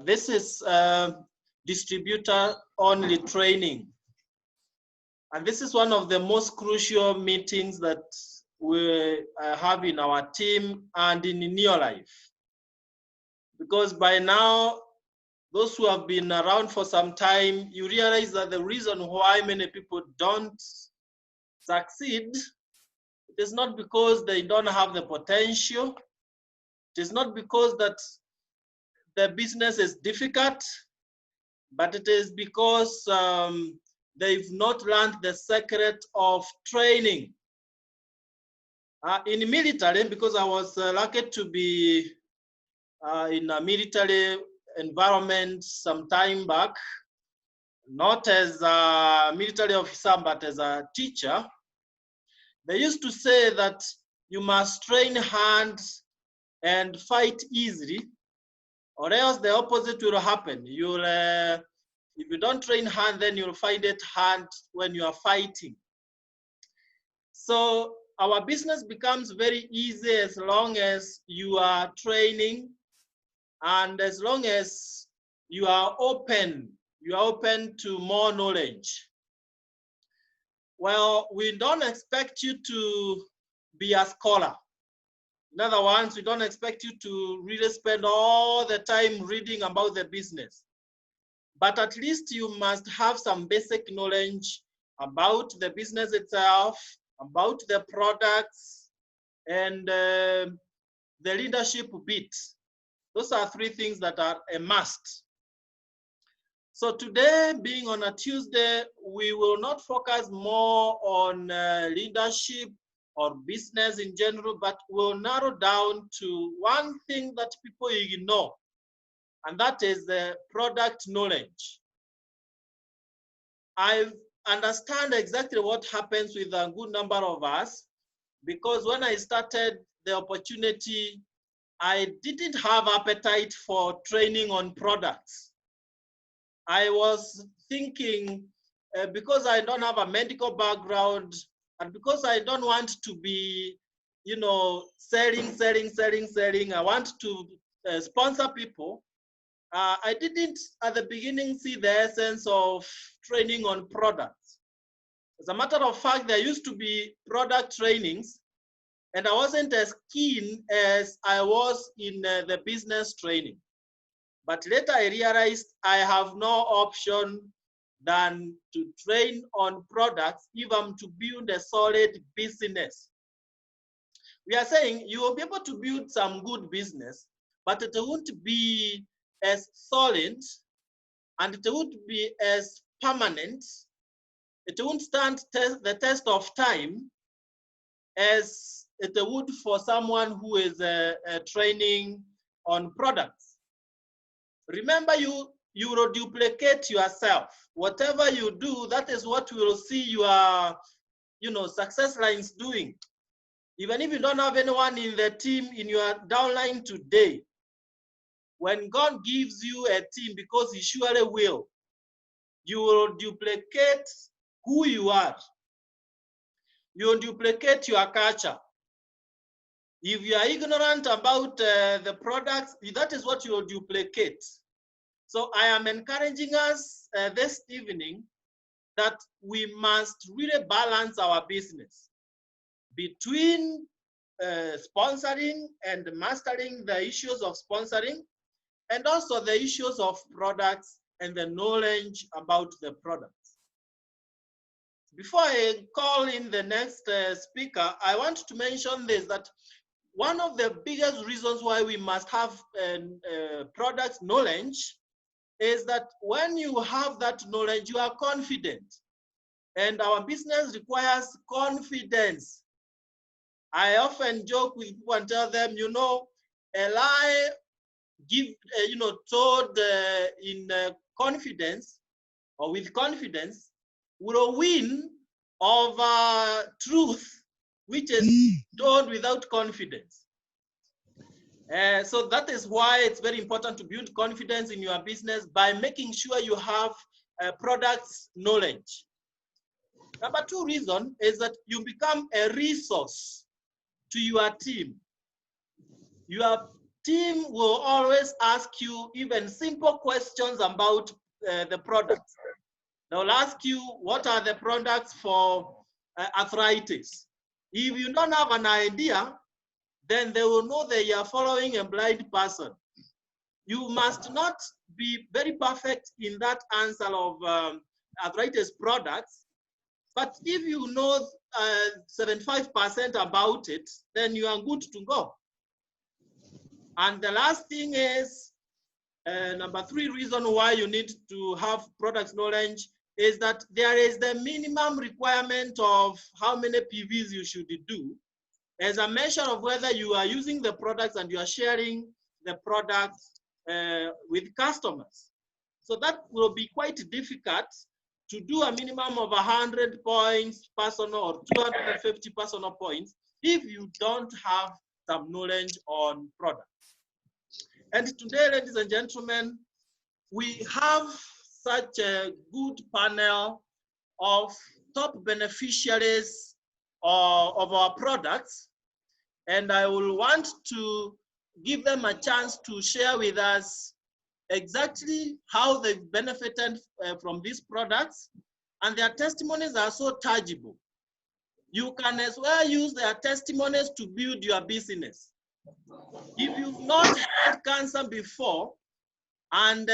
This is distributor-only training. And this is one of the most crucial meetings that we have in our team and in your life. Because by now, those who have been around for some time, you realize that the reason why many people don't succeed, it is not because they don't have the potential. It is not because that the business is difficult, but it is because they've not learned the secret of training. In military, because I was lucky to be in a military environment some time back, not as a military officer, but as a teacher, they used to say that you must train hard and fight easily, or else the opposite will happen. You'll, if you don't train hard, then you'll find it hard when you are fighting. So our business becomes very easy as long as you are training and as long as you are open to more knowledge. Well, we don't expect you to be a scholar. In other words, we don't expect you to really spend all the time reading about the business. But at least you must have some basic knowledge about the business itself, about the products, and the leadership bit. Those are three things that are a must. So today, being on a Tuesday, we will not focus more on leadership or business in general, but we'll narrow down to one thing that people ignore, and that is the product knowledge. I understand exactly what happens with a good number of us, because when I started the opportunity, I didn't have appetite for training on products. I was thinking, because I don't have a medical background, and because I don't want to be, selling, I want to sponsor people. I didn't, at the beginning, see the essence of training on products. As a matter of fact, there used to be product trainings, and I wasn't as keen as I was in the business training. But later I realized I have no option than to train on products if I'm to build a solid business. We are saying you will be able to build some good business, but it won't be as solid and it won't be as permanent. It won't stand the test of time as it would for someone who is training on products. Remember, you will duplicate yourself. Whatever you do, that is what you will see your success lines doing. Even if you don't have anyone in the team in your downline today, when God gives you a team, because he surely will, you will duplicate who you are. You will duplicate your culture. If you are ignorant about the products, that is what you will duplicate. So I am encouraging us this evening that we must really balance our business between sponsoring and mastering the issues of sponsoring, and also the issues of products and the knowledge about the products. Before I call in the next speaker, I want to mention this, that one of the biggest reasons why we must have product knowledge is that when you have that knowledge, you are confident. And our business requires confidence. I often joke with people and tell them, a lie told in confidence or with confidence will win over truth, which is told without confidence. So that is why it's very important to build confidence in your business by making sure you have products knowledge. Number two reason is that you become a resource to your team. Your team will always ask you even simple questions about the products. They'll ask you, what are the products for arthritis? If you don't have an idea, then they will know that you are following a blind person. You must not be very perfect in that answer of arthritis products, but if you know 75% about it, then you are good to go. And the last thing is, number 3 reason why you need to have product knowledge is that there is the minimum requirement of how many PVs you should do as a measure of whether you are using the products and you are sharing the products with customers. So that will be quite difficult to do a minimum of 100 points personal or 250 personal points if you don't have some knowledge on products. And today, ladies and gentlemen, we have such a good panel of top beneficiaries of our products. And I will want to give them a chance to share with us exactly how they've benefited from these products. And their testimonies are so tangible. You can as well use their testimonies to build your business. If you've not had cancer before and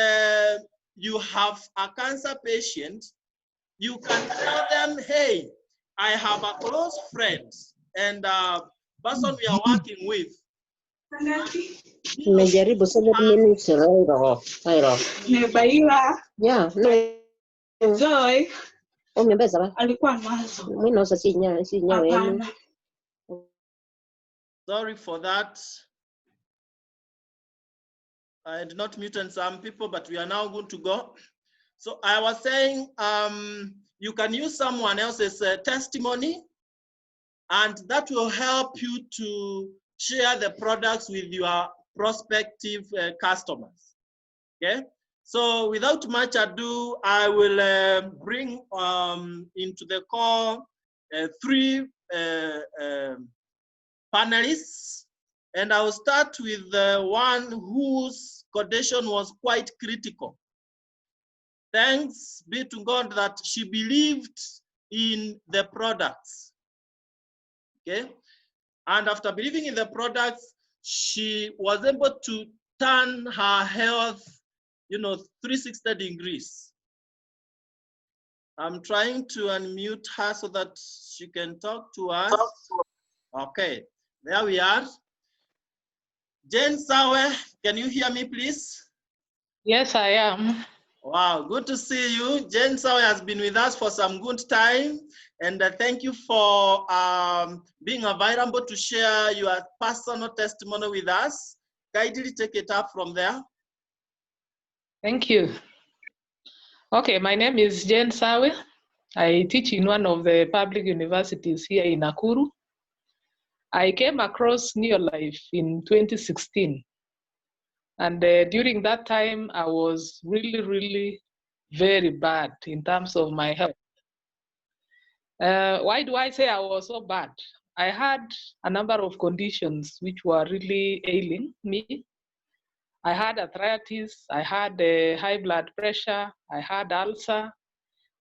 you have a cancer patient, you can tell them, hey, I have a close friend and a person we are working with. Nimejaribu 7 minutes yeah, no. Zoe Umebeza alikuwa nazo. mwino sasa sinya wenu. Sorry for that. I did not mute some people, but we are now going to go. So I was saying, you can use someone else's testimony, and that will help you to share the products with your prospective customers. Okay. So without much ado, I will bring into the call 3 panelists, and I will start with the one whose condition was quite critical. Thanks be to God that she believed in the products. Okay, and after believing in the products, she was able to turn her health, 360 degrees. I'm trying to unmute her so that she can talk to us. Okay, there we are. Jane Sawe, can you hear me, please? Yes, I am. Wow, good to see you. Jane Sawe has been with us for some good time, and thank you for being available to share your personal testimony with us. Kindly take it up from there. Thank you. Okay, my name is Jane Sawe. I teach in one of the public universities here in Nakuru. I came across Neolife in 2016. And during that time, I was really very bad in terms of my health. Why do I say I was so bad? I had a number of conditions which were really ailing me. I had arthritis, I had high blood pressure, I had ulcer,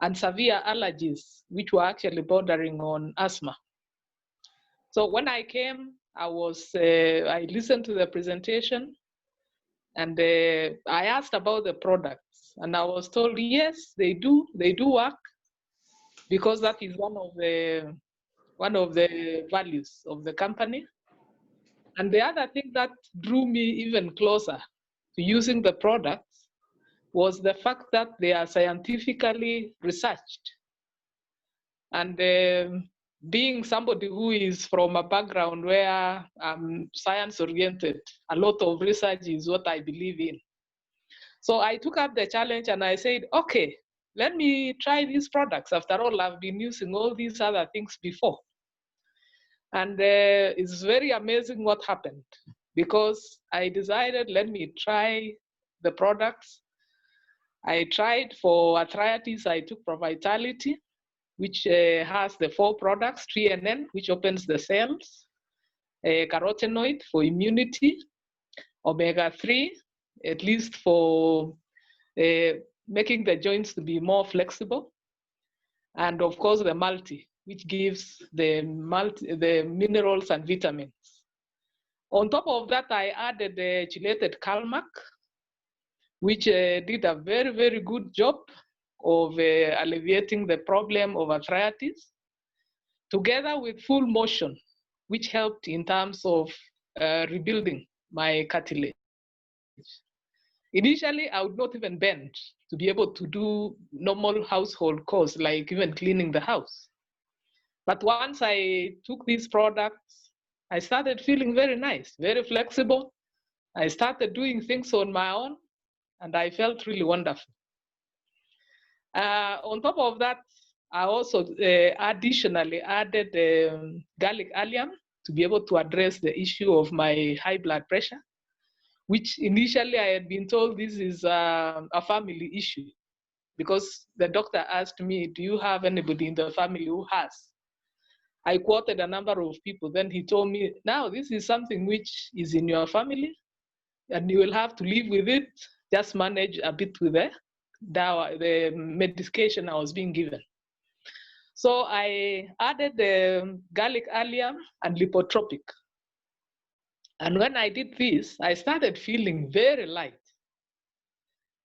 and severe allergies, which were actually bordering on asthma. So when I came, I listened to the presentation, and I asked about the products, and I was told, yes, they do work, because that is one of the values of the company. And the other thing that drew me even closer to using the products was the fact that they are scientifically researched. And being somebody who is from a background where I'm science-oriented, a lot of research is what I believe in. So I took up the challenge and I said, okay, let me try these products. After all, I've been using all these other things before. And it's very amazing what happened, because I decided, let me try the products. I tried for arthritis, I took Provitality, which has the 4 products, 3NN, which opens the cells, carotenoid for immunity, omega-3, at least for making the joints to be more flexible. And of course, the multi, which gives the minerals and vitamins. On top of that, I added the chelated Calmac, which did a very, very good job of alleviating the problem of arthritis, together with full motion, which helped in terms of rebuilding my cartilage. Initially, I would not even bend to be able to do normal household chores, like even cleaning the house. But once I took these products, I started feeling very nice, very flexible. I started doing things on my own, and I felt really wonderful. On top of that, I also additionally added garlic allium to be able to address the issue of my high blood pressure, which initially I had been told this is a family issue, because the doctor asked me, do you have anybody in the family who has? I quoted a number of people. Then he told me, now this is something which is in your family and you will have to live with it. Just manage a bit with the medication I was being given. So I added the garlic allium and lipotropic. And when I did this, I started feeling very light.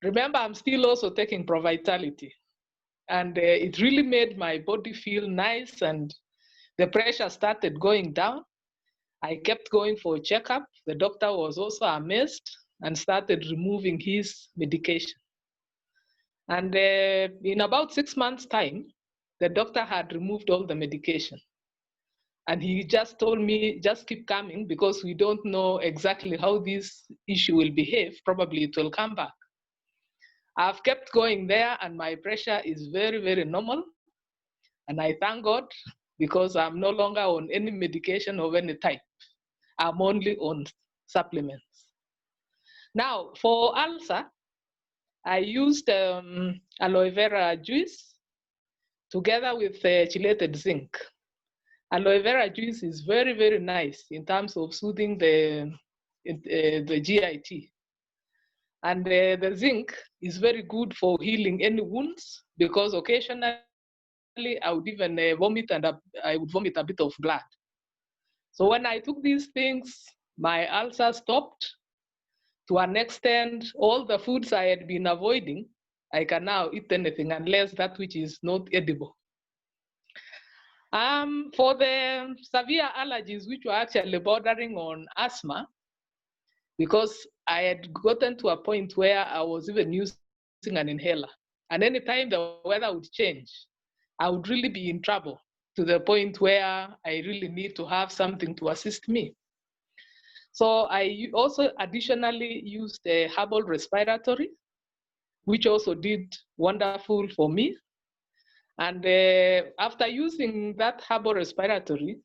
Remember, I'm still also taking Provitality. And it really made my body feel nice, and the pressure started going down. I kept going for a checkup. The doctor was also amazed and started removing his medication. And in about 6 months' time, the doctor had removed all the medication. And he just told me, just keep coming, because we don't know exactly how this issue will behave. Probably it will come back. I've kept going there, and my pressure is very, very normal. And I thank God, because I'm no longer on any medication of any type. I'm only on supplements. Now, for ulcer, I used aloe vera juice together with chelated zinc. Aloe vera juice is very, very nice in terms of soothing the GIT. And the zinc is very good for healing any wounds, because occasionally I would even vomit, and I would vomit a bit of blood. So when I took these things, my ulcer stopped. To an extent, all the foods I had been avoiding, I can now eat anything unless that which is not edible. For the severe allergies, which were actually bordering on asthma, because I had gotten to a point where I was even using an inhaler. And anytime the weather would change, I would really be in trouble, to the point where I really need to have something to assist me. So I also additionally used a herbal respiratory, which also did wonderful for me. And after using that herbal respiratory,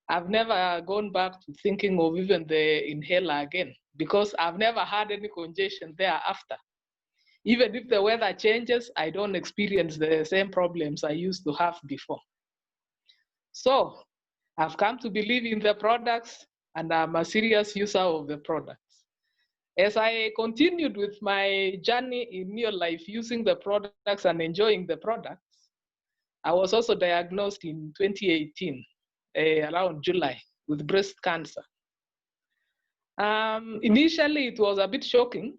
I've never gone back to thinking of even the inhaler again, because I've never had any congestion thereafter. Even if the weather changes, I don't experience the same problems I used to have before. So I've come to believe in the products, and I'm a serious user of the products. As I continued with my journey in your life using the products and enjoying the products, I was also diagnosed in 2018, around July, with breast cancer. Initially, it was a bit shocking,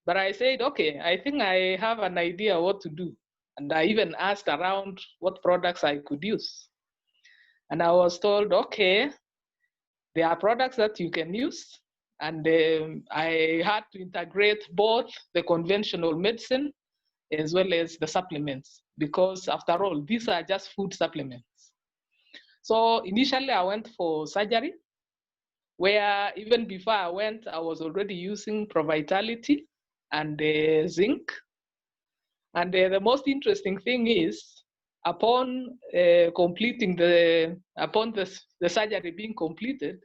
but I said, okay, I think I have an idea what to do. And I even asked around what products I could use. And I was told, okay, there are products that you can use. And I had to integrate both the conventional medicine as well as the supplements, because after all, these are just food supplements. So initially I went for surgery, where even before I went, I was already using Provitality and zinc. And the most interesting thing is, upon completing the surgery being completed,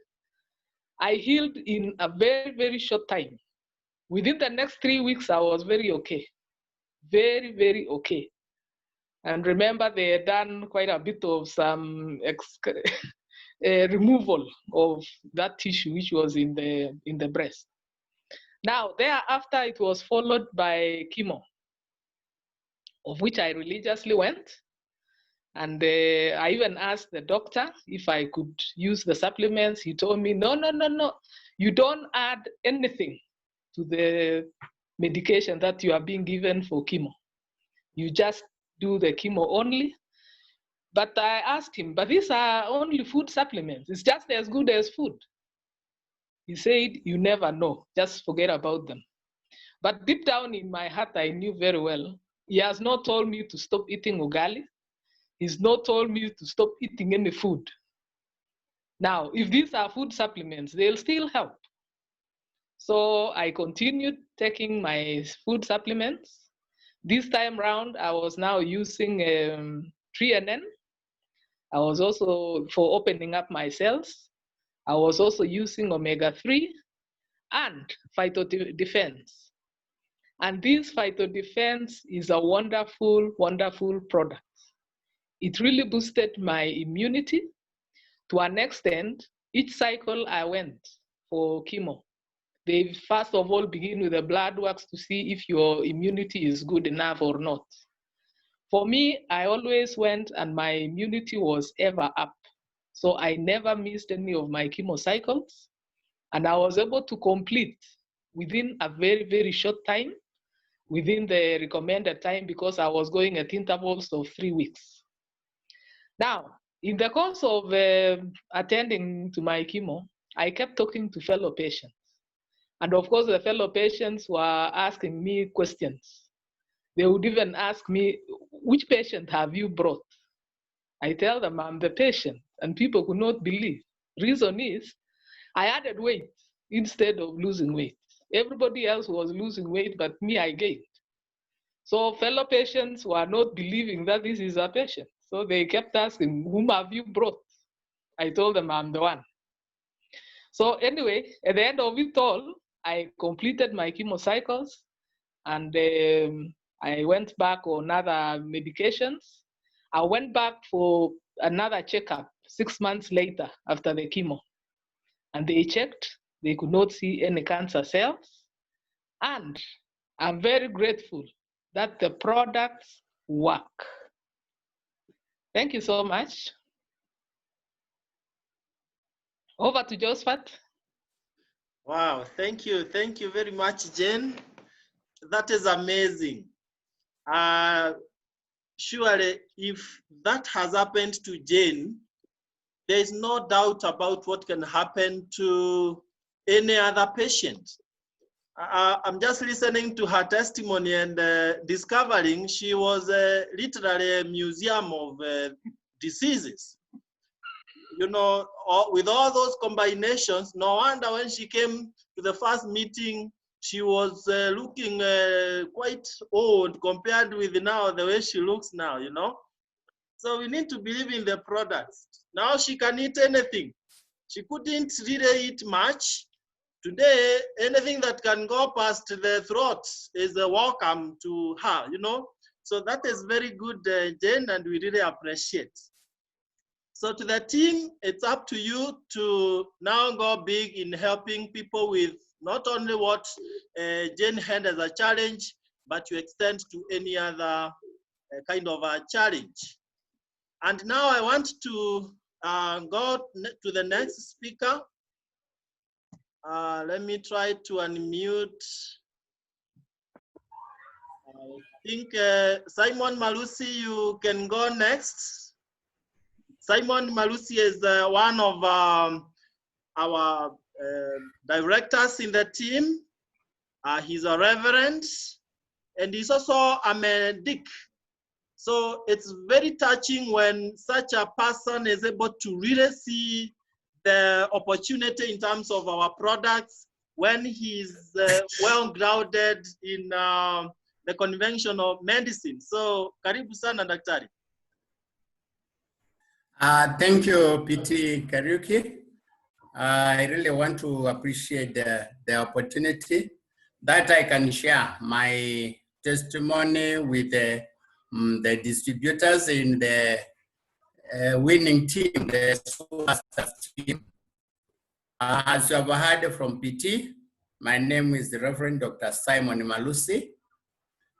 I healed in a very, very short time. Within the next 3 weeks, I was very okay. Very, very okay. And remember, they had done quite a bit of some removal of that tissue which was in the breast. Now, thereafter, it was followed by chemo, of which I religiously went. And I even asked the doctor if I could use the supplements. He told me, no, no, no, no. You don't add anything to the medication that you are being given for chemo. You just do the chemo only. But I asked him, but these are only food supplements. It's just as good as food. He said, you never know. Just forget about them. But deep down in my heart, I knew very well, he has not told me to stop eating ugali. He's not told me to stop eating any food. Now, if these are food supplements, they'll still help. So I continued taking my food supplements. This time round, I was now using 3NN. I was also, for opening up my cells, I was also using omega-3 and phytodefense. And this phytodefense is a wonderful, wonderful product. It really boosted my immunity to an extent. Each cycle I went for chemo, they first of all begin with the blood works to see if your immunity is good enough or not. For me, I always went and my immunity was ever up. So I never missed any of my chemo cycles. And I was able to complete within a very, very short time, within the recommended time, because I was going at intervals of 3 weeks. Now, in the course of attending to my chemo, I kept talking to fellow patients. And of course, the fellow patients were asking me questions. They would even ask me, which patient have you brought? I tell them I'm the patient, and people could not believe. Reason is, I added weight instead of losing weight. Everybody else was losing weight, but me, I gained. So fellow patients were not believing that this is a patient. So they kept asking, whom have you brought? I told them I'm the one. So anyway, at the end of it all, I completed my chemo cycles, and I went back on other medications. I went back for another checkup 6 months later after the chemo. And they checked, they could not see any cancer cells. And I'm very grateful that the products work. Thank you so much. Over to Josephat. Wow, thank you. Thank you very much, Jane. That is amazing. Surely, if that has happened to Jane, there is no doubt about what can happen to any other patient. I'm just listening to her testimony and discovering she was literally a museum of diseases. You know, with all those combinations, no wonder when she came to the first meeting, she was looking quite old compared with now the way she looks now, you know. So we need to believe in the products. Now she can eat anything. She couldn't really eat much. Today, anything that can go past the throat is a welcome to her, you know. So that is very good, Jane, and we really appreciate. So to the team, it's up to you to now go big in helping people with not only what Jane had as a challenge, but you extend to any other kind of a challenge. And now I want to go to the next speaker. Let me try to unmute. I think Simon Malusi, you can go next. Simon Malusi is one of our directors in the team. He's a reverend, and he's also a medic. So it's very touching when such a person is able to really see the opportunity in terms of our products when he's well-grounded in the conventional medicine. So, karibu sana daktari. Thank you, PT Kariuki. I really want to appreciate the opportunity that I can share my testimony with the distributors in the winning team, the Superstars team. As you have heard from PT, my name is the Reverend Dr. Simon Malusi,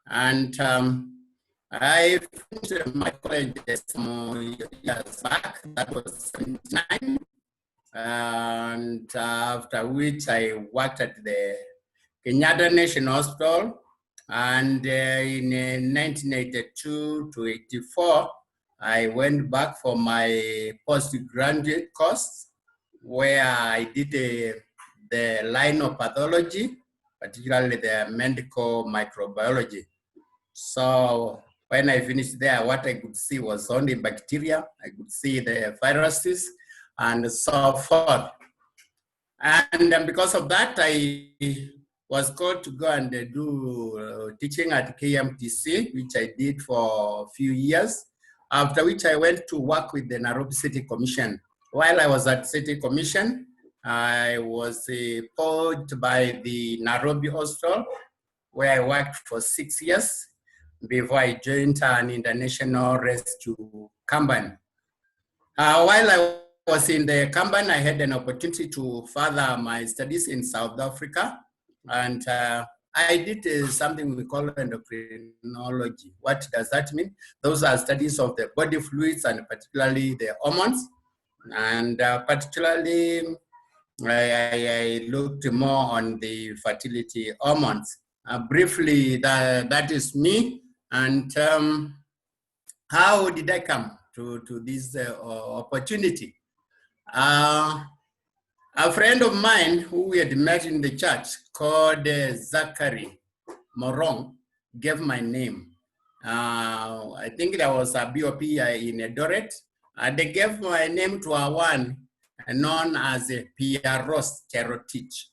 and I finished my college some years back, that was 79, and after which I worked at the Kenyatta National Hospital, and in 1982 to 84, I went back for my postgraduate course, where I did the line of pathology, particularly the medical microbiology. So when I finished there, what I could see was only bacteria. I could see the viruses and so forth. And because of that, I was called to go and do teaching at KMTC, which I did for a few years, after which I went to work with the Nairobi City Commission. While I was at City Commission, I was poached by the Nairobi Hospital, where I worked for 6 years before I joined an international rescue company. While I was in the company, I had an opportunity to further my studies in South Africa, and I did something we call endocrinology. What does that mean? Those are studies of the body fluids and particularly the hormones, and particularly I looked more on the fertility hormones. Briefly, that is me. And how did I come to this opportunity? A friend of mine who we had met in the church called Zachary Morong gave my name. I think there was a BOP in Eldoret. They gave my name to a one known as a Pierros Cherotich.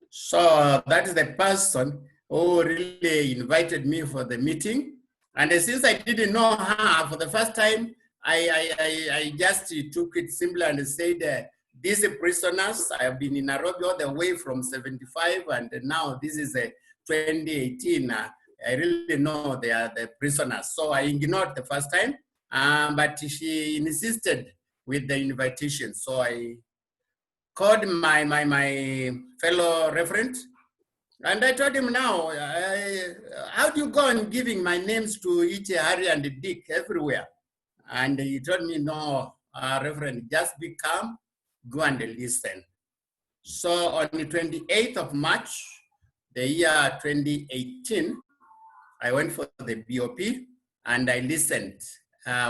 So that is the person who really invited me for the meeting. And since I didn't know her for the first time, I just took it simply and said, these prisoners, I have been in Nairobi all the way from 75, and now this is 2018. I really know they are the prisoners. So I ignored the first time, but she insisted with the invitation. So I called my fellow reverend, and I told him, now, how do you go on giving my names to each Harry and Dick everywhere? And he told me, no, Reverend, just be calm, go and listen. So on the 28th of March, the year 2018, I went for the BOP and I listened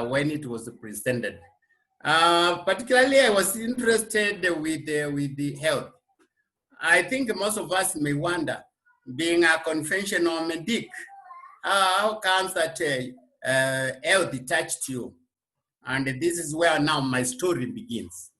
when it was presented. Particularly, I was interested with the health. I think most of us may wonder, being a conventional medic, how comes that health touched you? And this is where now my story begins.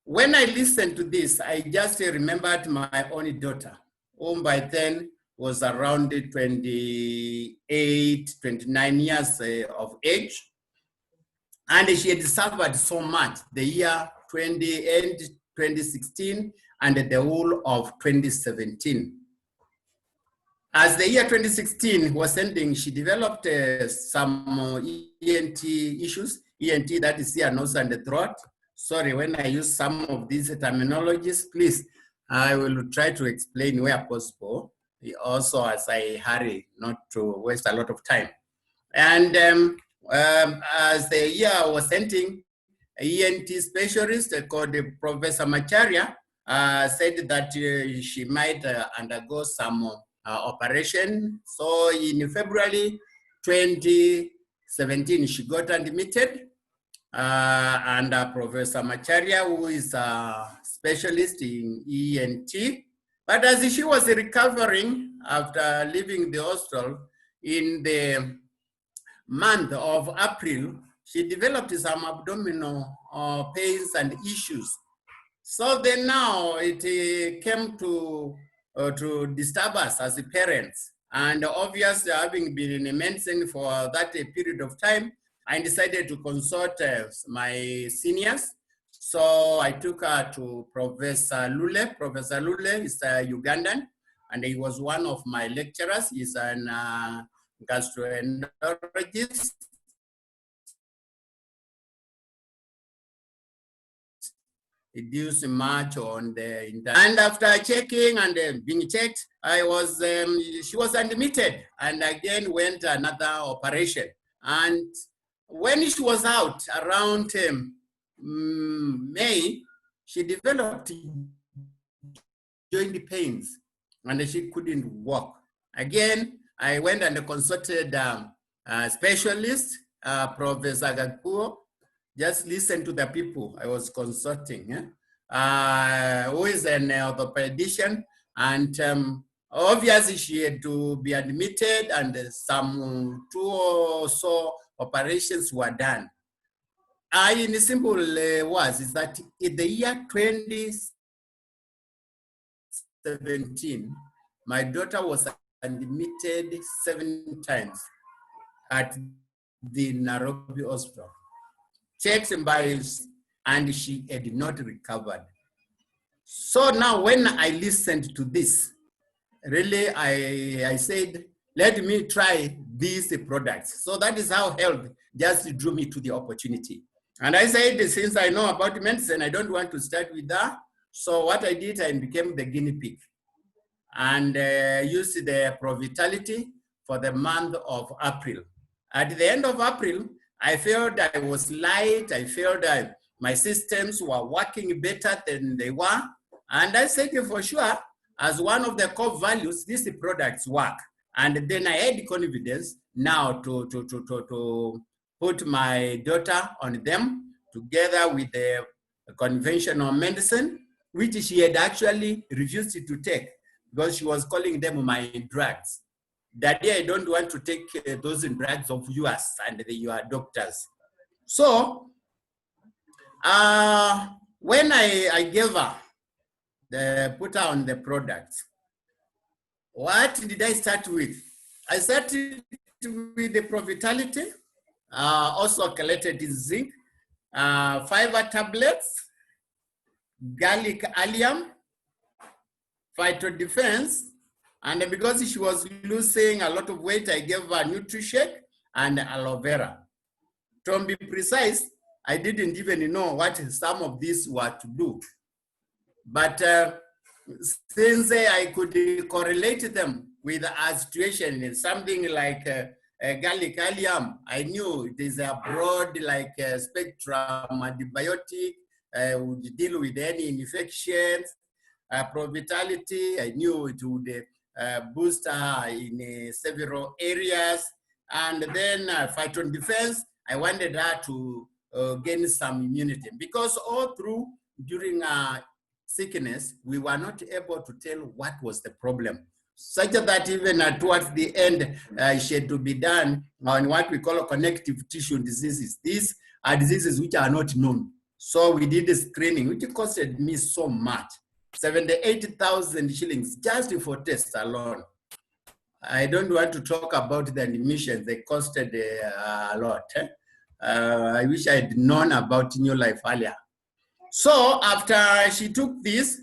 When I listened to this, I just remembered my only daughter, whom by then was around 28, 29 years of age. And she had suffered so much the year 2016 and the whole of 2017. As the year 2016 was ending, she developed some ENT issues. ENT, that is ear, nose, and the throat. Sorry, when I use some of these terminologies, please, I will try to explain where possible. Also, as I hurry, not to waste a lot of time. And as the year was ending, ENT specialist called Professor Macharia said that she might undergo some operation. So in February 2017, she got admitted, and Professor Macharia, who is a specialist in ENT. But as she was recovering after leaving the hospital in the month of April, she developed some abdominal pains and issues. So then now it came to disturb us as parents. And obviously, having been in medicine for that period of time, I decided to consult my seniors. So I took her to Professor Lule. Professor Lule is a Ugandan, and he was one of my lecturers. He's an gastroenterologist. reduce much on the internet. And after checking and being checked, she was admitted and again went another operation. And when she was out around May, she developed joint pains and she couldn't walk. Again, I went and consulted a specialist, Professor Gakuo. Just listen to the people I was consulting, who is an orthopedician, and obviously she had to be admitted and some 2 or so operations were done. In simple words, is that in the year 2017, my daughter was admitted 7 times at the Nairobi hospital. Checks and biopsies, and she had not recovered. So now when I listened to this, really I said, let me try these products. So that is how health just drew me to the opportunity. And I said, since I know about medicine, I don't want to start with that. So what I did, I became the guinea pig and used the Provitality for the month of April. At the end of April, I felt I was light. I felt that my systems were working better than they were. And I said, for sure, as one of the core values, these products work. And then I had confidence now to put my daughter on them together with the conventional medicine, which she had actually refused to take because she was calling them my drugs. Daddy, I don't want to take those drugs of yours and your doctors. So when I gave her, put her on the product, what did I start with? I started with the Provitality, also chelated in zinc, fiber tablets, garlic allium, phytodefense, and because she was losing a lot of weight, I gave her NutriShake and aloe vera. To be precise, I didn't even know what some of these were to do. But since I could correlate them with a situation in something like garlic allium, I knew it is a broad spectrum antibiotic, would deal with any infections. Provitality, I knew it would boost her in several areas. And then phytodefense, I wanted her to gain some immunity because all through during sickness, we were not able to tell what was the problem. Such that even towards the end, she had to be done on what we call connective tissue diseases. These are diseases which are not known. So we did a screening, which costed me so much, 78,000 shillings just for tests alone. I don't want to talk about the admissions, they costed a lot. I wish I had known about New Life earlier. So after she took this,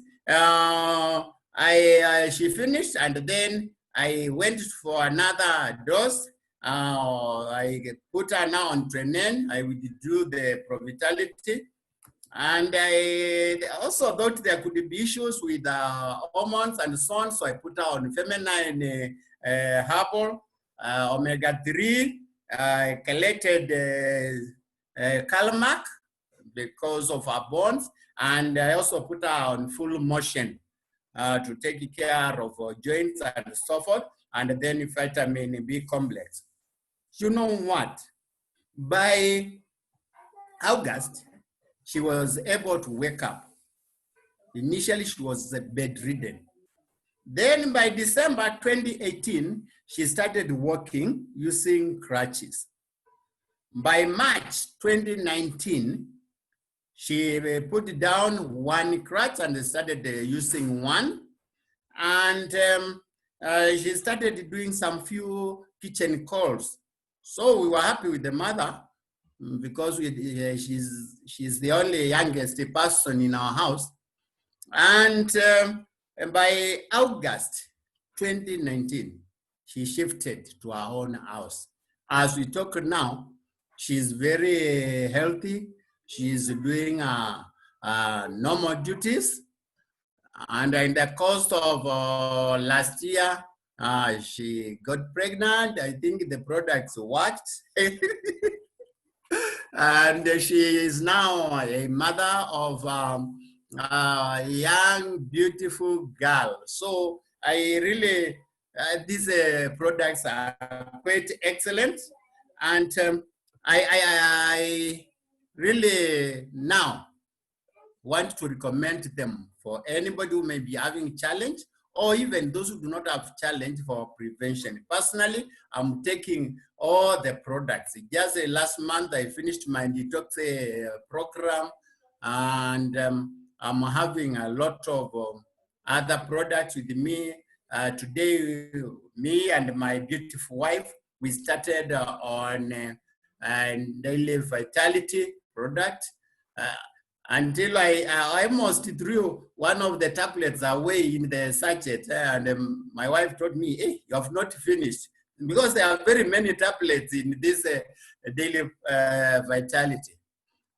she finished, and then I went for another dose. I put her now on Trenin. I withdrew the Provitality. And I also thought there could be issues with hormones and so on, so I put her on feminine herbal, omega-3, chelated Calmac because of her bones, and I also put her on full motion to take care of joints and so forth, and then vitamin B complex. You know what? By August, she was able to wake up. Initially, she was bedridden. Then by December 2018, she started walking using crutches. By March 2019, she put down one crutch and started using one. And she started doing some few kitchen calls. So we were happy with the mother because she's the only youngest person in our house. And by August 2019, she shifted to her own house. As we talk now, she's very healthy. She's doing normal duties. And in the course of last year, she got pregnant. I think the products worked. And she is now a mother of a young, beautiful girl. So I really, these products are quite excellent. And I really now want to recommend them for anybody who may be having challenge, or even those who do not have challenge for prevention. Personally, I'm taking all the products. Just last month, I finished my detox program, and I'm having a lot of other products with me. Today, me and my beautiful wife, we started on daily vitality product. Until I almost threw one of the tablets away in the sachet, and my wife told me, hey, you have not finished, because there are very many tablets in this daily vitality.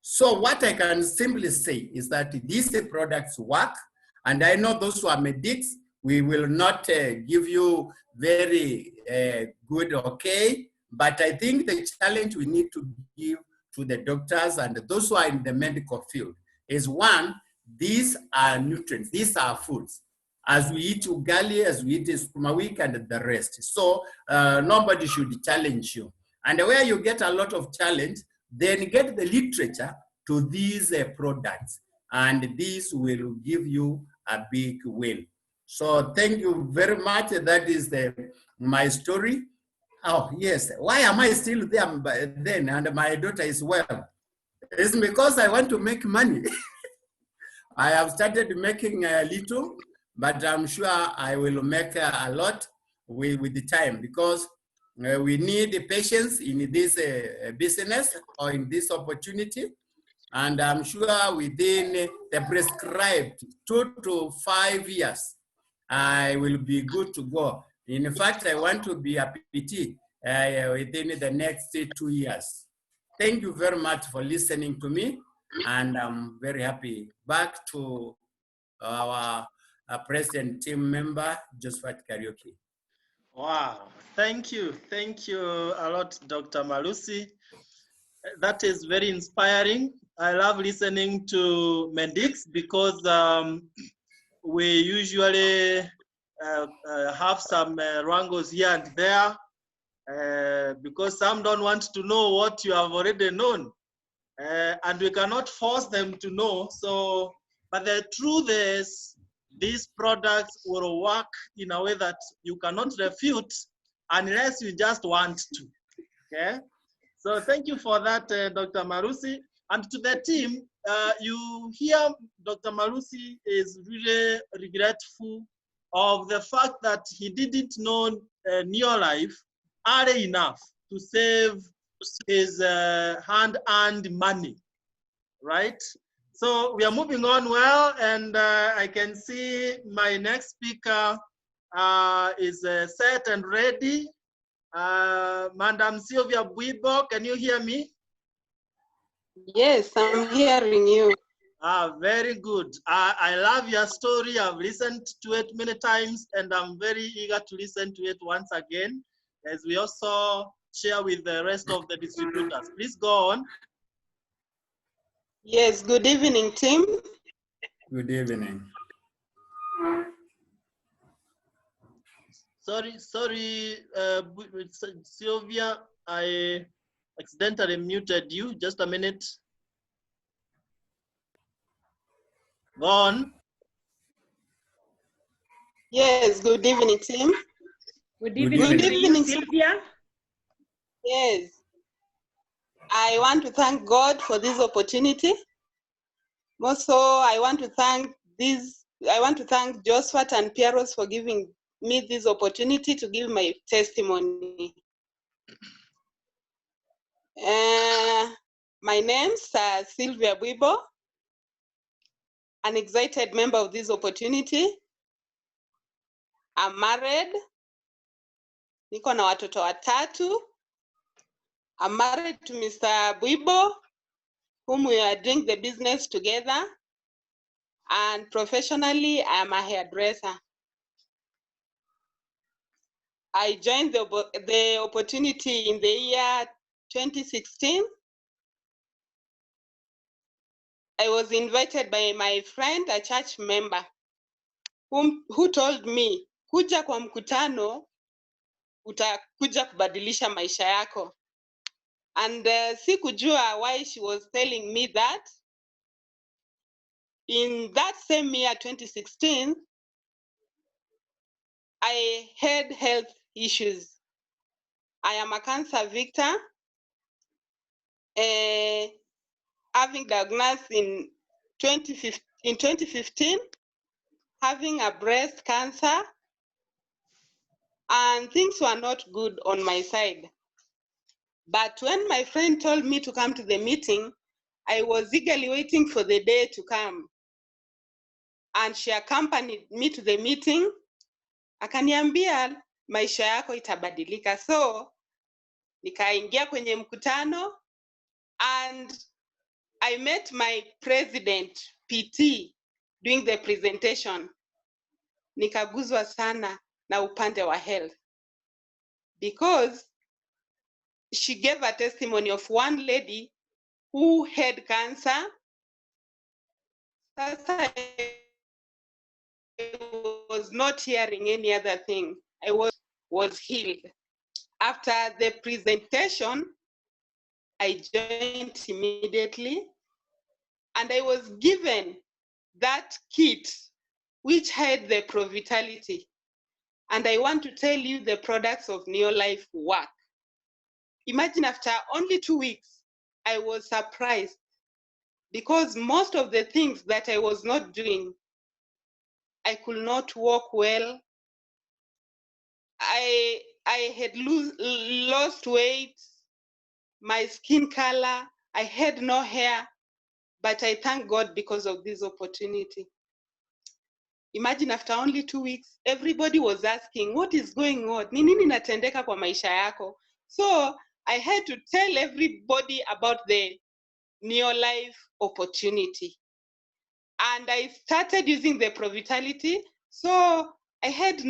So what I can simply say is that these products work, and I know those who are medics, we will not give you very good okay, but I think the challenge we need to give to the doctors and those who are in the medical field is, one, these are nutrients, these are foods. As we eat ugali, as we eat sukuma wiki and the rest. So nobody should challenge you. And where you get a lot of challenge, then get the literature to these products, and this will give you a big win. So thank you very much. That is my story. Oh, yes. Why am I still there then and my daughter is well? It's because I want to make money. I have started making a little, but I'm sure I will make a lot with the time, because we need patience in this business or in this opportunity. And I'm sure within the prescribed 2 to 5 years, I will be good to go. In fact, I want to be a PT within the next 2 years. Thank you very much for listening to me, and I'm very happy. Back to our president team member, Josephat Karaoke. Wow, thank you a lot, Dr. Malusi. That is very inspiring. I love listening to medics, because we usually have some wrangles here and there, because some don't want to know what you have already known, and we cannot force them to know. So, but the truth is, these products will work in a way that you cannot refute unless you just want to. Okay. So thank you for that, Dr. Malusi. And to the team, you hear Dr. Malusi is really regretful of the fact that he didn't know Neolife early enough to save his hand-earned money, right? So we are moving on well, and I can see my next speaker is set and ready. Madam Sylvia Buibo, can you hear me? Yes, I'm hearing you. Very good. I love your story. I've listened to it many times, and I'm very eager to listen to it once again, as we also share with the rest of the distributors. Please go on. Yes, good evening, team. Good evening. Sorry, Sylvia, I accidentally muted you. Just a minute. Go on. Yes, good evening, team. Good evening, Sylvia. Yes. I want to thank God for this opportunity. Also, I want to thank Josephat and Pieros for giving me this opportunity to give my testimony. My name's Sylvia Buibo, an excited member of this opportunity. I'm married. Niko na watoto watatu. I'm married to Mr. Buibo, whom we are doing the business together. and professionally, I am a hairdresser. I joined the opportunity in the year 2016. I was invited by my friend, a church member, who told me, kuja kwa mkutano, utakuja kubadilisha maisha yako. And sikujua why she was telling me that. In that same year, 2016, I had health issues. I am a cancer victim, having diagnosed in 2015, having a breast cancer, and things were not good on my side. But when my friend told me to come to the meeting, I was eagerly waiting for the day to come. And she accompanied me to the meeting. Akaniambia maisha yako itabadilika. So nikaingia kwenye mkutano, and I met my president, PT, doing the presentation. Nikaguzwa sana na upande wa health, because she gave a testimony of one lady who had cancer. I was not hearing any other thing. I was healed. After the presentation, I joined immediately, and I was given that kit which had the Provitality. And I want to tell you, the products of Neolife work. Imagine, after only 2 weeks, I was surprised, because most of the things that I was not doing, I could not walk well. I had lost weight, my skin color, I had no hair, but I thank God because of this opportunity. Imagine, after only 2 weeks, everybody was asking, what is going on? Ni nini natendeka kwa maisha yako? So I had to tell everybody about the Neolife opportunity. And I started using the Provitality. So I had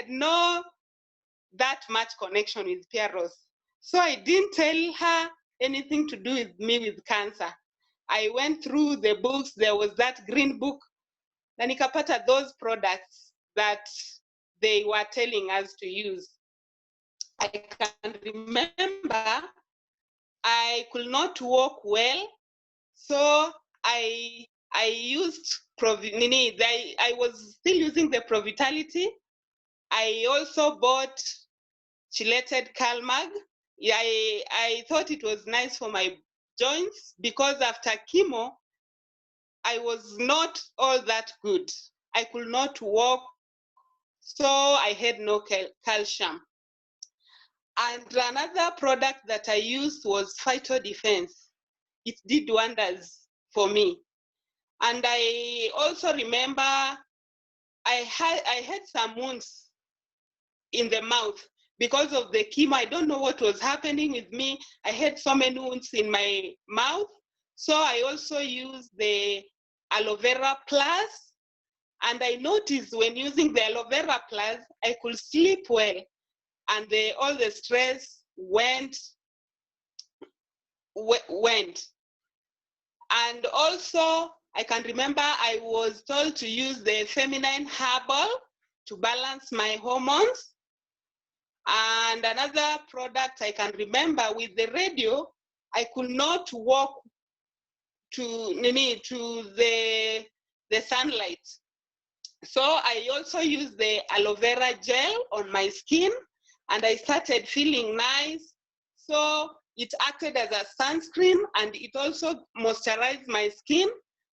no that much connection with Pierrot. So I didn't tell her anything to do with me with cancer. I went through the books. There was that green book. Na nikapata those products that they were telling us to use. I can remember I could not walk well, so I used I was still using the Provitality. I also bought chelated Calmag. I thought it was nice for my joints, because after chemo, I was not all that good. I could not walk, so I had no calcium. And another product that I used was Phyto Defense. It did wonders for me. And I also remember I had some wounds in the mouth because of the chemo. I don't know what was happening with me. I had so many wounds in my mouth. So I also used the Aloe Vera Plus. And I noticed when using the Aloe Vera Plus, I could sleep well. And all the stress went. And also, I can remember I was told to use the feminine herbal to balance my hormones. And another product I can remember, with the radio, I could not walk to the sunlight. So I also used the aloe vera gel on my skin, and I started feeling nice. So it acted as a sunscreen, and it also moisturized my skin.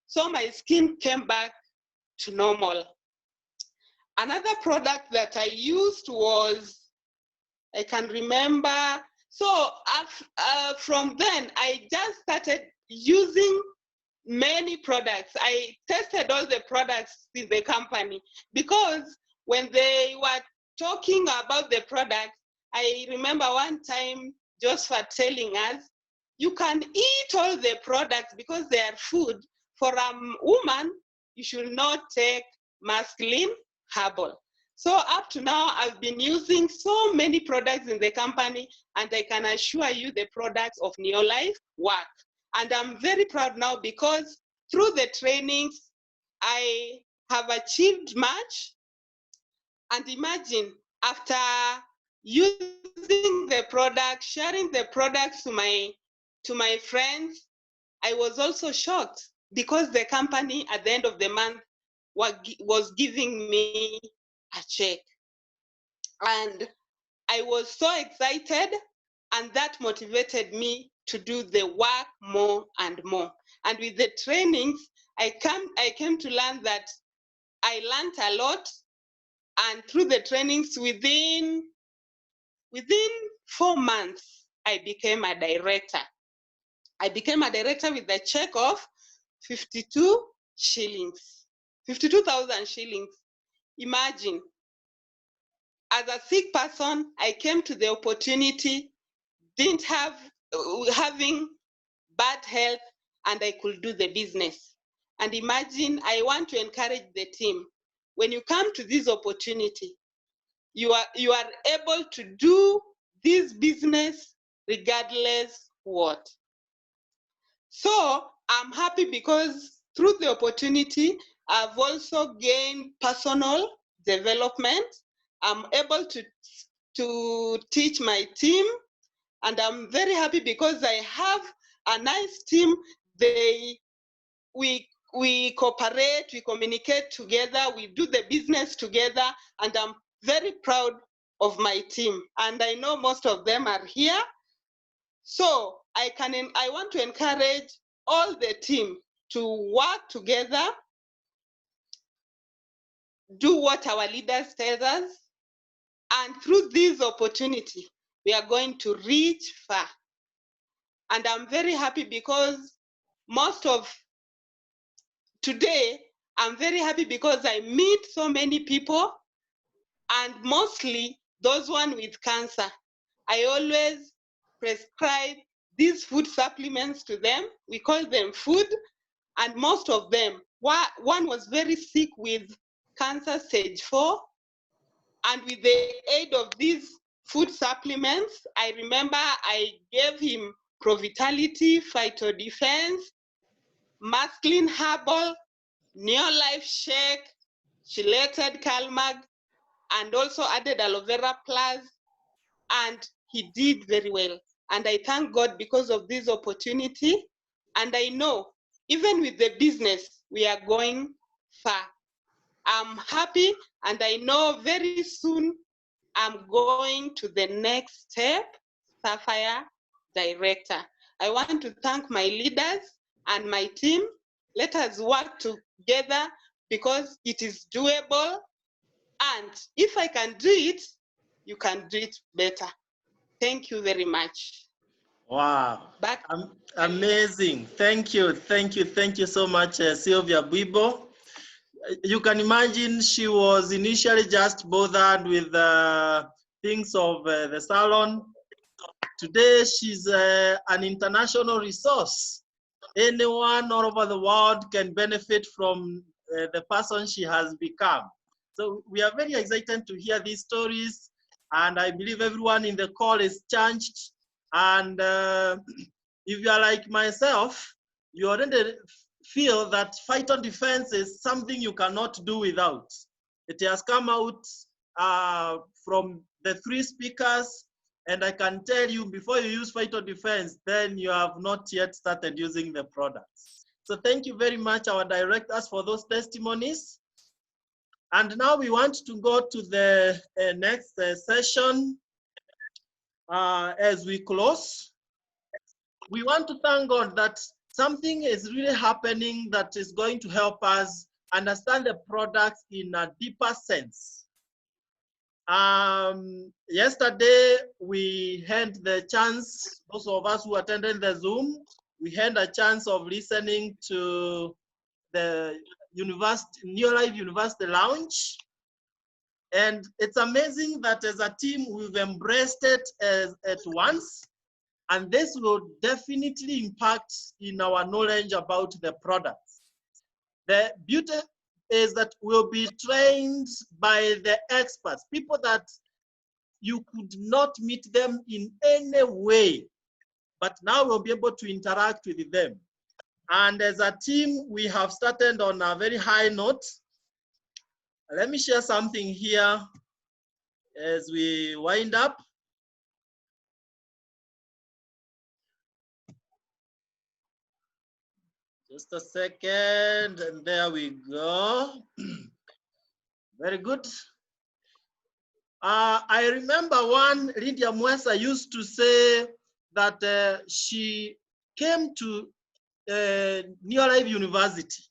So my skin came back to normal. Another product that I used was, I can remember, so from then, I just started using many products. I tested all the products in the company, because when they were talking about the products, I remember one time Joseph telling us, you can eat all the products because they are food. For a woman, you should not take masculine herbal. So up to now, I've been using so many products in the company, and I can assure you the products of Neolife work. And I'm very proud now because through the trainings, I have achieved much. And imagine, after using the product, sharing the products to my friends, I was also shocked because the company at the end of the month was giving me a check. And I was so excited, and that motivated me to do the work more and more. And with the trainings, I came to learn that I learned a lot. And through the trainings, within 4 months, I became a director. I became a director with a check of 52 shillings, 52,000 shillings. Imagine, as a sick person, I came to the opportunity, having bad health, and I could do the business. And imagine, I want to encourage the team. When you come to this opportunity, you are able to do this business regardless what. So I'm happy because through the opportunity, I've also gained personal development. I'm able to teach my team, and I'm very happy because I have a nice team. We cooperate, we communicate together, we do the business together, and I'm very proud of my team. And I know most of them are here. So I want to encourage all the team to work together, do what our leaders tell us, and through this opportunity, we are going to reach far. And I'm very happy because today, I'm very happy because I meet so many people, and mostly those one with cancer. I always prescribe these food supplements to them. We call them food, and most of them, one was very sick with cancer stage 4, and with the aid of these food supplements, I remember I gave him Pro-Vitality, Phyto Defense, Masculine Herbal, Neolife Shake, Chelated Calmag, and also added Aloe Vera Plus, and he did very well. And I thank God because of this opportunity. And I know, even with the business, we are going far. I'm happy, and I know very soon I'm going to the next step, Sapphire Director. I want to thank my leaders and my team. Let us work together because it is doable. And if I can do it, you can do it better. Thank you very much. Wow. Back. Amazing. Thank you so much, Sylvia Bibo. You can imagine she was initially just bothered with things of the salon. Today, she's an international resource. Anyone all over the world can benefit from the person she has become. So we are very excited to hear these stories, and I believe everyone in the call is changed. And if you are like myself, you already feel that phyto defense is something you cannot do without. It has come out from the 3 speakers, and I can tell you, before you use phyto defense, then you have not yet started using the products. So thank you very much, our directors, for those testimonies. And now we want to go to the next session as we close. We want to thank God that something is really happening that is going to help us understand the products in a deeper sense. Yesterday, we had the chance, those of us who attended the Zoom, we had a chance of listening to the Neolife University Lounge. And it's amazing that as a team, we've embraced it at once. And this will definitely impact in our knowledge about the products. The beauty is that we'll be trained by the experts, people that you could not meet them in any way, but now we'll be able to interact with them. And as a team, we have started on a very high note. Let me share something here as we wind up. Just a second, and there we go. Very good. I remember one Lydia Mwesa used to say that she came to New Life University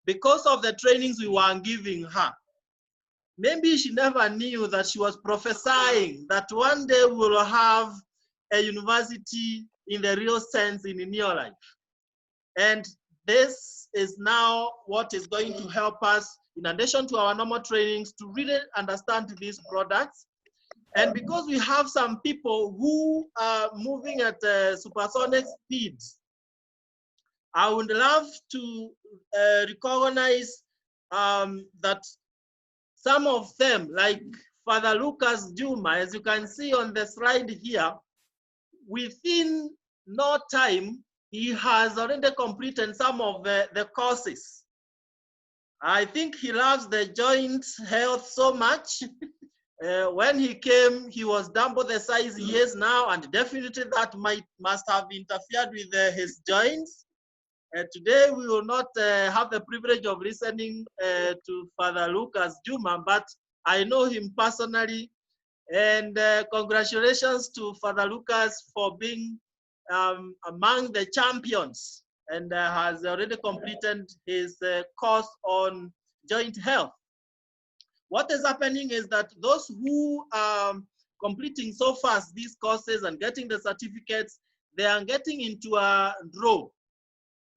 because of the trainings we were giving her. Maybe she never knew that she was prophesying that one day we will have a university in the real sense in New Life. And this is now what is going to help us, in addition to our normal trainings, to really understand these products. And because we have some people who are moving at supersonic speeds, I would love to recognize that some of them, like Father Lucas Juma, as you can see on the slide here, within no time, he has already completed some of the courses. I think he loves the joint health so much. When he came, he was double the size he is now, and definitely that must have interfered with his joints. Today, we will not have the privilege of listening to Father Lucas Juma, but I know him personally. And congratulations to Father Lucas for being among the champions and has already completed his course on joint health. What is happening is that those who are completing so fast these courses and getting the certificates, they are getting into a draw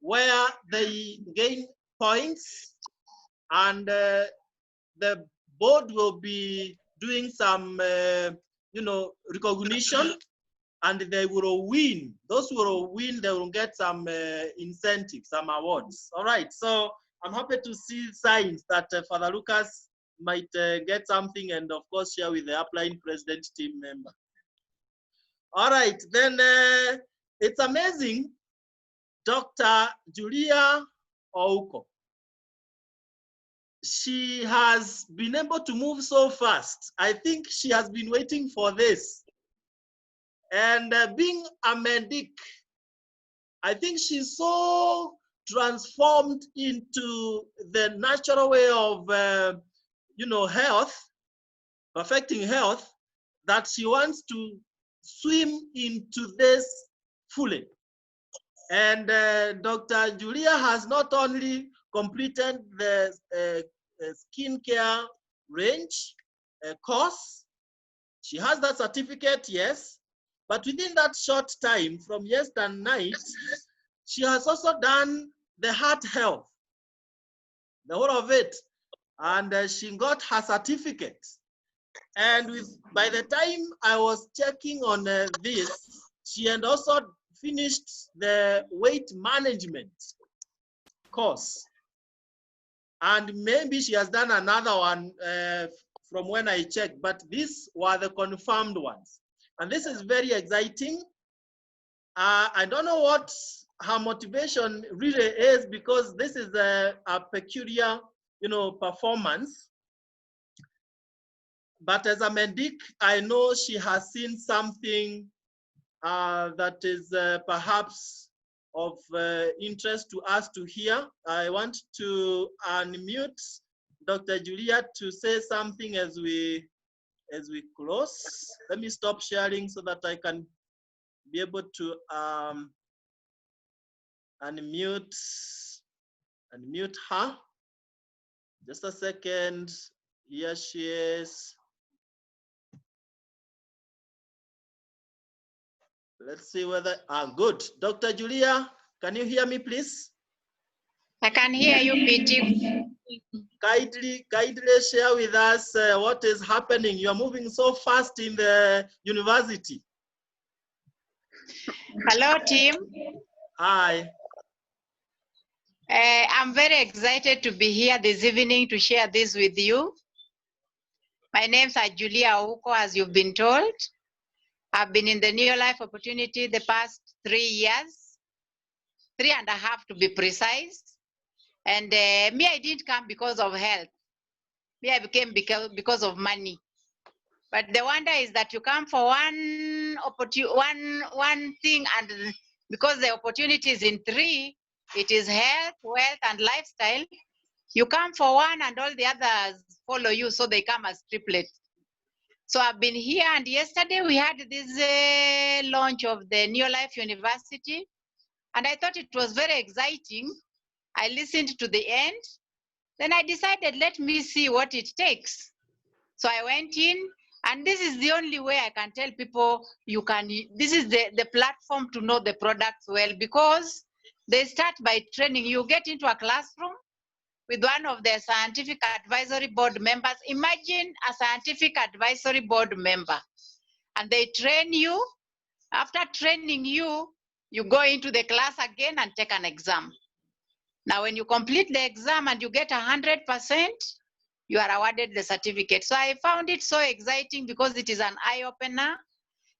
where they gain points, and the board will be doing some recognition, and they will win. Those who will win, they will get some incentives, some awards. All right, so I'm happy to see signs that Father Lucas might get something, and of course share with the upline president team member. All right, then it's amazing. Dr. Julia Ouko, she has been able to move so fast. I think she has been waiting for this. And being a medic, I think she's so transformed into the natural way of, health, perfecting health, that she wants to swim into this fully. And Dr. Julia has not only completed the skincare range course, she has that certificate, yes, but within that short time, from yesterday night, she has also done the heart health, the whole of it, and she got her certificate. And by the time I was checking on this, she had also finished the weight management course. And maybe she has done another one from when I checked, but these were the confirmed ones. And this is very exciting. I don't know what her motivation really is, because this is a peculiar, performance. But as a medic, I know she has seen something that is perhaps of interest to us to hear. I want to unmute Dr. Julia to say something as we close. Let me stop sharing so that I can be able to unmute her. Just a second. Here she is. Let's see whether, good. Dr. Julia, can you hear me, please? I can hear you, PT. Kindly share with us what is happening. You are moving so fast in the university. Hello, team. Hi. I'm very excited to be here this evening to share this with you. My name's Julia Ouko, as you've been told. I've been in the New Life Opportunity the past 3 years, 3.5 to be precise. And me, I didn't come because of health. Me, I became because of money. But the wonder is that you come for one thing, and because the opportunity is in 3, it is health, wealth, and lifestyle. You come for one and all the others follow you, so they come as triplets. So I've been here, and yesterday we had this launch of the New Life University, and I thought it was very exciting. I listened to the end, then I decided, let me see what it takes. So I went in, and this is the only way I can tell people this is the platform to know the products well, because they start by training. You get into a classroom with one of the scientific advisory board members. Imagine a scientific advisory board member, and they train you. After training you, you go into the class again and take an exam. Now, when you complete the exam and you get 100%, you are awarded the certificate. So I found it so exciting because it is an eye-opener.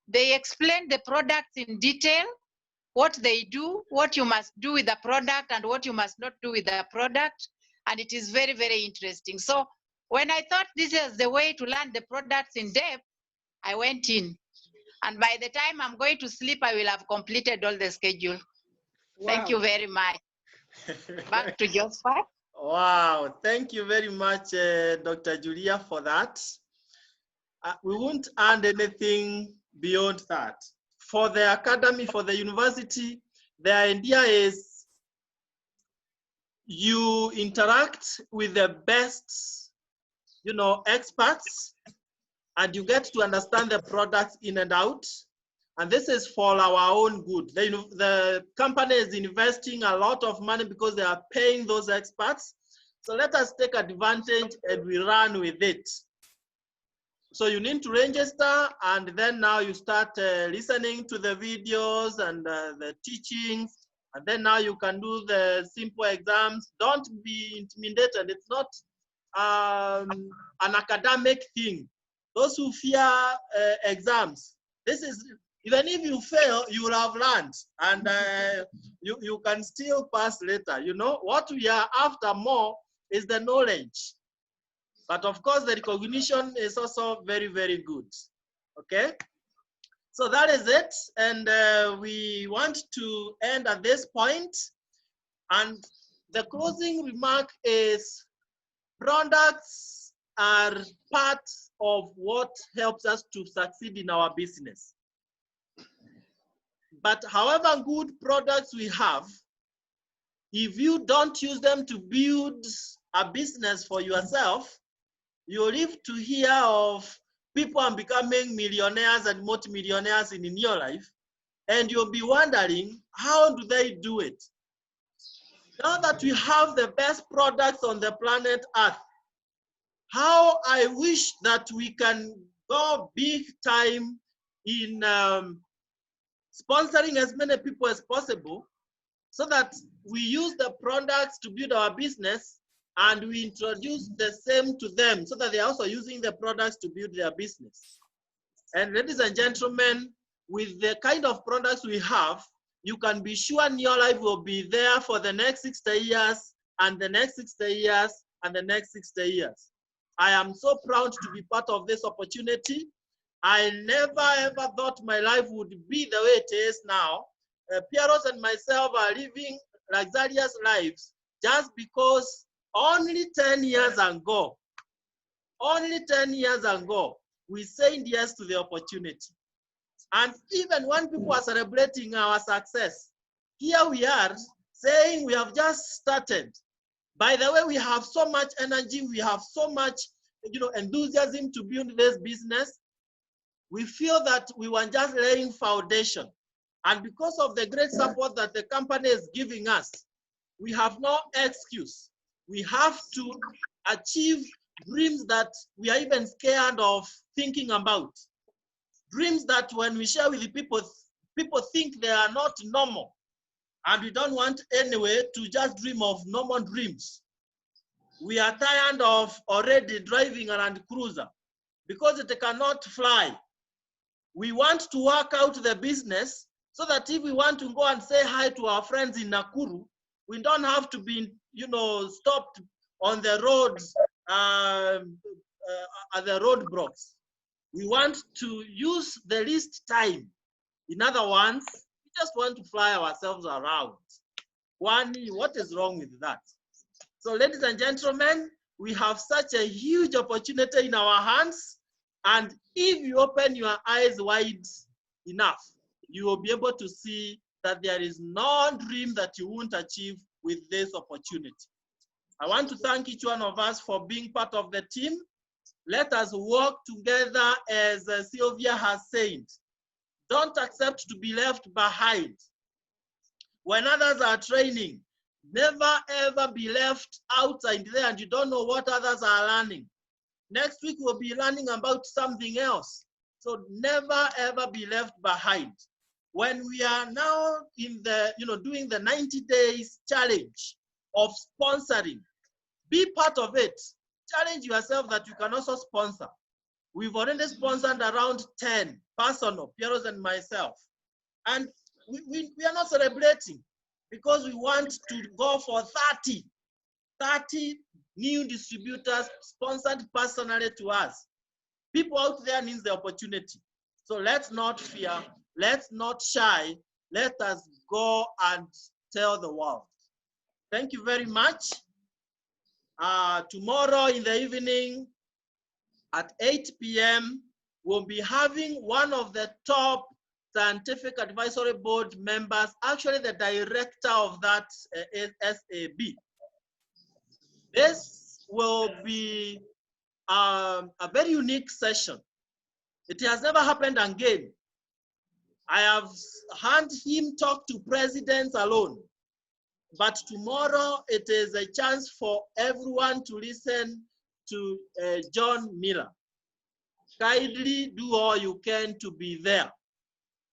They explain the products in detail, what they do, what you must do with the product, and what you must not do with the product. And it is very, very interesting. So when I thought this is the way to learn the products in depth, I went in. And by the time I'm going to sleep, I will have completed all the schedule. Wow. Thank you very much. Back to Joseph. Wow, thank you very much, Dr. Julia, for that. We won't add anything beyond that. For the academy, for the university, the idea is you interact with the best, experts, and you get to understand the products in and out. And this is for our own good. The company is investing a lot of money because they are paying those experts. So let us take advantage and we run with it. So you need to register, and then now you start listening to the videos and the teachings. And then now you can do the simple exams. Don't be intimidated. It's not an academic thing. Those who fear exams, this is, even if you fail, you will have learned, and you can still pass later. What we are after more is the knowledge. But of course, the recognition is also very, very good. Okay? So that is it. And we want to end at this point. And the closing remark is products are part of what helps us to succeed in our business. But however good products we have, if you don't use them to build a business for yourself, you'll live to hear of people becoming millionaires and multimillionaires in your life, and you'll be wondering, how do they do it? Now that we have the best products on the planet Earth, how I wish that we can go big time in sponsoring as many people as possible, so that we use the products to build our business, and we introduce the same to them so that they're also using the products to build their business. And ladies and gentlemen, with the kind of products we have, you can be sure your life will be there for the next 60 years, and the next 60 years, and the next 60 years. I am so proud to be part of this opportunity. I never ever thought my life would be the way it is now. Pierrot and myself are living luxurious lives just because only 10 years ago, we said yes to the opportunity. And even when people are celebrating our success, here we are saying we have just started. By the way, we have so much energy, we have so much enthusiasm to build this business. We feel that we were just laying foundation. And because of the great support that the company is giving us, we have no excuse. We have to achieve dreams that we are even scared of thinking about. Dreams that when we share with the people, people think they are not normal. And we don't want anyway to just dream of normal dreams. We are tired of already driving a Land Cruiser because it cannot fly. We want to work out the business so that if we want to go and say hi to our friends in Nakuru, we don't have to be, stopped on the roads, at the roadblocks. We want to use the least time. In other words, we just want to fly ourselves around. What is wrong with that? So ladies and gentlemen, we have such a huge opportunity in our hands. And if you open your eyes wide enough, you will be able to see that there is no dream that you won't achieve with this opportunity. I want to thank each one of us for being part of the team. Let us work together as Sylvia has said. Don't accept to be left behind. When others are training, never ever be left outside there and you don't know what others are learning. Next week we'll be learning about something else. So never ever be left behind. When we are now in the, doing the 90 days challenge of sponsoring, be part of it. Challenge yourself that you can also sponsor. We've already sponsored around 10 personal, Pieros and myself. And we are not celebrating because we want to go for 30 new distributors sponsored personally to us. People out there need the opportunity. So let's not fear, let's not shy, let us go and tell the world. Thank you very much. Tomorrow in the evening at 8 p.m., we'll be having one of the top scientific advisory board members, actually the director of that SAB. This will be a very unique session. It has never happened again. I have heard him talk to presidents alone. But tomorrow it is a chance for everyone to listen to John Miller. Kindly do all you can to be there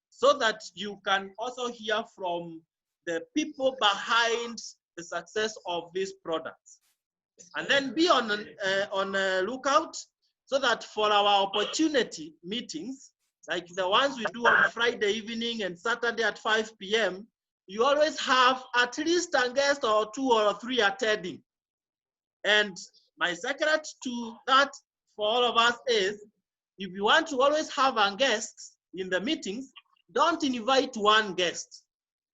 so that you can also hear from the people behind the success of these products. And then be on a lookout so that for our opportunity meetings, like the ones we do on Friday evening and Saturday at 5 p.m., you always have at least a guest or 2 or 3 attending. And my secret to that for all of us is, if you want to always have a guest in the meetings, don't invite one guest.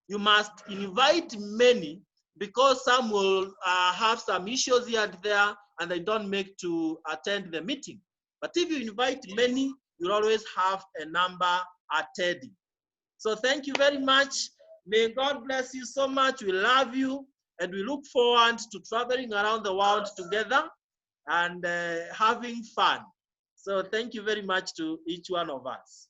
You must invite many because some will have some issues here and there and they don't make to attend the meeting. But if you invite many, you'll always have a number attending. So thank you very much. May God bless you so much. We love you and we look forward to traveling around the world together and having fun. So thank you very much to each one of us.